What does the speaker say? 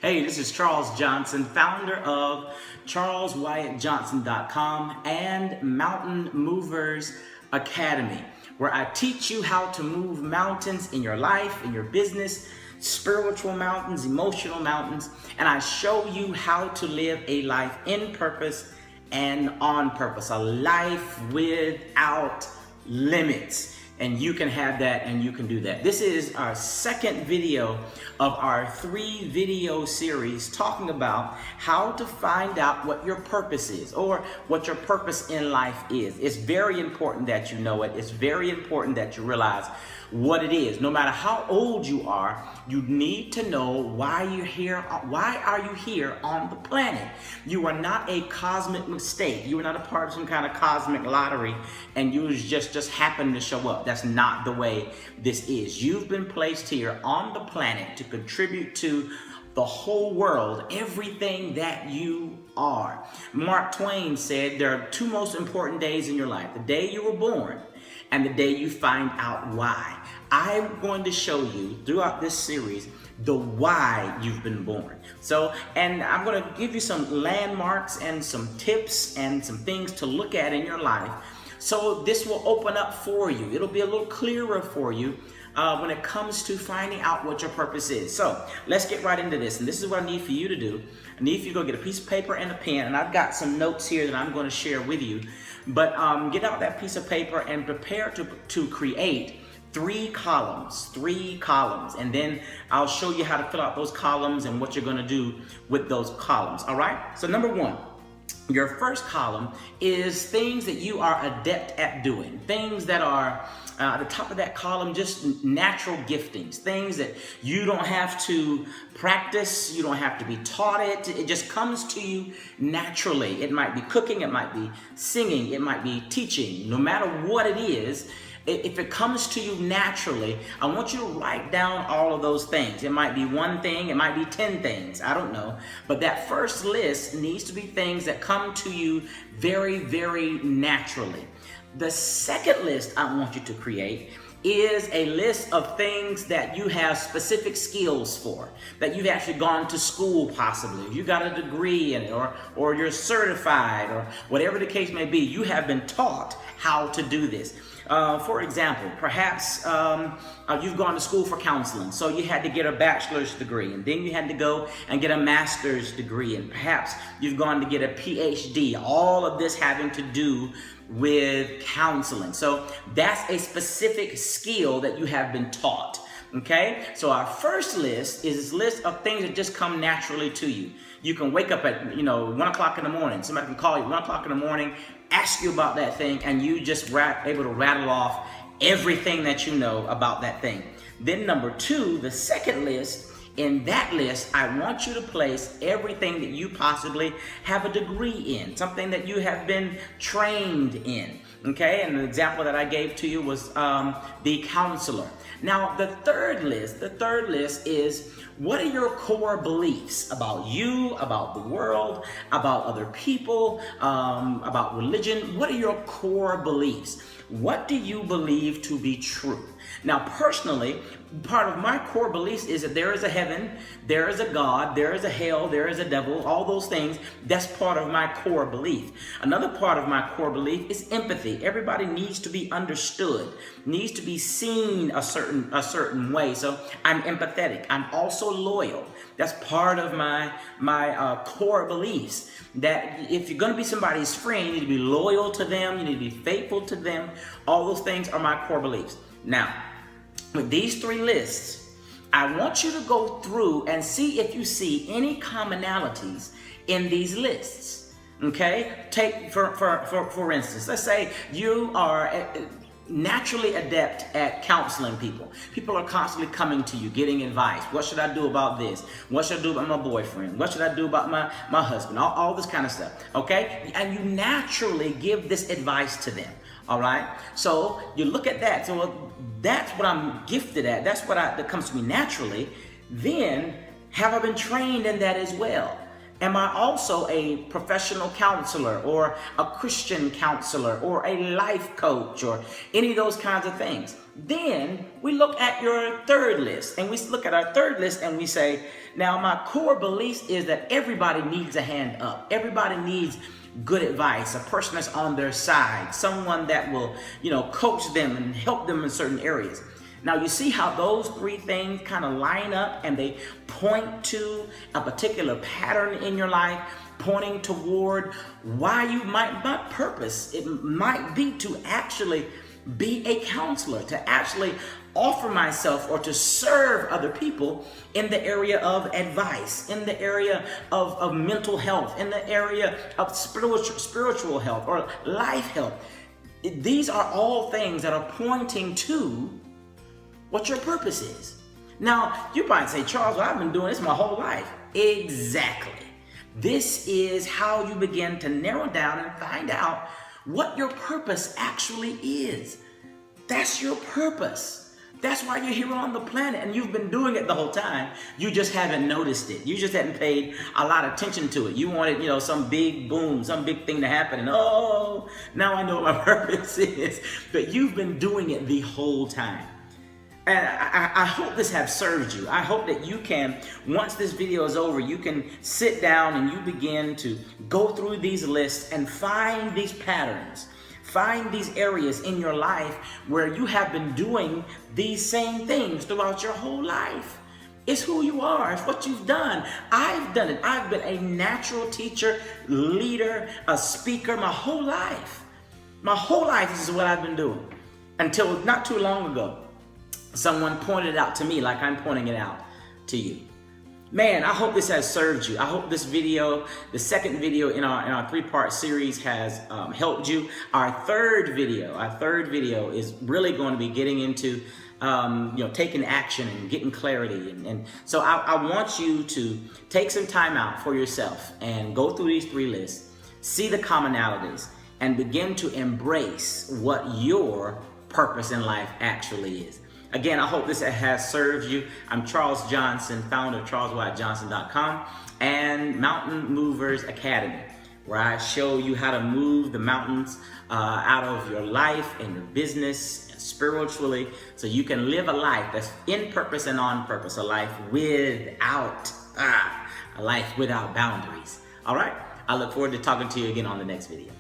Hey, this is Charles Johnson, founder of CharlesWyattJohnson.com and Mountain Movers Academy, where I teach you how to move mountains in your life, in your business, spiritual mountains, emotional mountains, and I show you how to live a life in purpose and on purpose, a life without limits. And you can have that and you can do that. This is our second video of our 3-video series talking about how to find out what your purpose is or what your purpose in life is. It's very important that you know it. It's very important that you realize what it is. No matter how old you are, you need to know why you're here. Why are you here on the planet? You are not a cosmic mistake. You are not a part of some kind of cosmic lottery and you just happen to show up. That's not the way this is. You've been placed here on the planet to contribute to the whole world, everything that you are. Mark Twain said there are two most important days in your life: the day you were born and the day you find out why. I'm going to show you throughout this series the why you've been born. And I'm going to give you some landmarks and some tips and some things to look at in your life. So this will open up for you. It'll be a little clearer for you when it comes to finding out what your purpose is. So let's get right into this. And this is what I need for you to do. I need for you to go get a piece of paper and a pen. And I've got some notes here that I'm going to share with you. But get out that piece of paper and prepare to create 3 columns, and then I'll show you how to fill out those columns and what you're going to do with those columns. All right. So number 1. Your first column is things that you are adept at doing. Things that are at the top of that column, just natural giftings. Things that you don't have to practice. You don't have to be taught it. It just comes to you naturally. It might be cooking. It might be singing. It might be teaching. No matter what it is, if it comes to you naturally, I want you to write down all of those things. It might be 1 thing, it might be 10 things, I don't know. But that first list needs to be things that come to you very, very naturally. The second list I want you to create is a list of things that you have specific skills for, that you've actually gone to school possibly. You got a degree in it, or you're certified, or whatever the case may be. You have been taught how to do this. For example, perhaps you've gone to school for counseling, so you had to get a bachelor's degree, and then you had to go and get a master's degree, and perhaps you've gone to get a PhD, all of this having to do with counseling. So that's a specific skill that you have been taught. Okay, so our first list is this list of things that just come naturally to you. You can wake up at 1 o'clock in the morning. Somebody can call you 1 o'clock in the morning, ask you about that thing, and you just able to rattle off everything that you know about that thing. Then number 2, the second list. In that list, I want you to place everything that you possibly have a degree in, something that you have been trained in. Okay, and the example that I gave to you was the counselor. Now, the third list is, what are your core beliefs about you, about the world, about other people, about religion? What are your core beliefs? What do you believe to be true? Now, personally, part of my core beliefs is that there is a heaven, there is a God, there is a hell, there is a devil, all those things. That's part of my core belief. Another part of my core belief is empathy. Everybody needs to be understood, needs to be seen a certain way. So I'm empathetic. I'm also loyal. That's part of my core beliefs, that if you're going to be somebody's friend, you need to be loyal to them, you need to be faithful to them. All those things are my core beliefs. Now, with these 3 lists, I want you to go through and see if you see any commonalities in these lists. Okay? Take for instance, let's say you are naturally adept at counseling people. People are constantly coming to you, getting advice. What should I do about this? What should I do about my boyfriend? What should I do about my husband? All this kind of stuff. Okay? And you naturally give this advice to them. All right? So you look at that. So that's what I'm gifted at. That's what that comes to me naturally. Then, have I been trained in that as well? Am I also a professional counselor or a Christian counselor or a life coach or any of those kinds of things? Then we look at your third list, and we look at our third list and we say, now my core belief is that everybody needs a hand up. Everybody needs good advice, a person that's on their side, someone that will, coach them and help them in certain areas. Now you see how those three things kind of line up and they point to a particular pattern in your life, pointing toward why you might not purpose. It might be to actually be a counselor, to actually offer myself or to serve other people in the area of advice, in the area of mental health, in the area of spiritual health or life health. These are all things that are pointing to what your purpose is. Now, you might say, Charles, well, I've been doing this my whole life. Exactly. This is how you begin to narrow down and find out what your purpose actually is. That's your purpose. That's why you're here on the planet, and you've been doing it the whole time. You just haven't noticed it. You just hadn't paid a lot of attention to it. You wanted, some big boom, some big thing to happen, and oh, now I know what my purpose is. But you've been doing it the whole time. And I hope this has served you. I hope that you can, once this video is over, you can sit down and you begin to go through these lists and find these patterns. Find these areas in your life where you have been doing these same things throughout your whole life. It's who you are. It's what you've done. I've done it. I've been a natural teacher, leader, a speaker my whole life. My whole life, this is what I've been doing. Until not too long ago, someone pointed it out to me like I'm pointing it out to you. Man, I hope this has served you. I hope this video, the second video in our three-part series, has helped you. Our third video is really going to be getting into taking action and getting clarity. And so I want you to take some time out for yourself and go through these three lists, see the commonalities, and begin to embrace what your purpose in life actually is. Again, I hope this has served you. I'm Charles Johnson, founder of CharlesWyattJohnson.com and Mountain Movers Academy, where I show you how to move the mountains out of your life and your business and spiritually, so you can live a life that's in purpose and on purpose, a life without boundaries. All right? I look forward to talking to you again on the next video.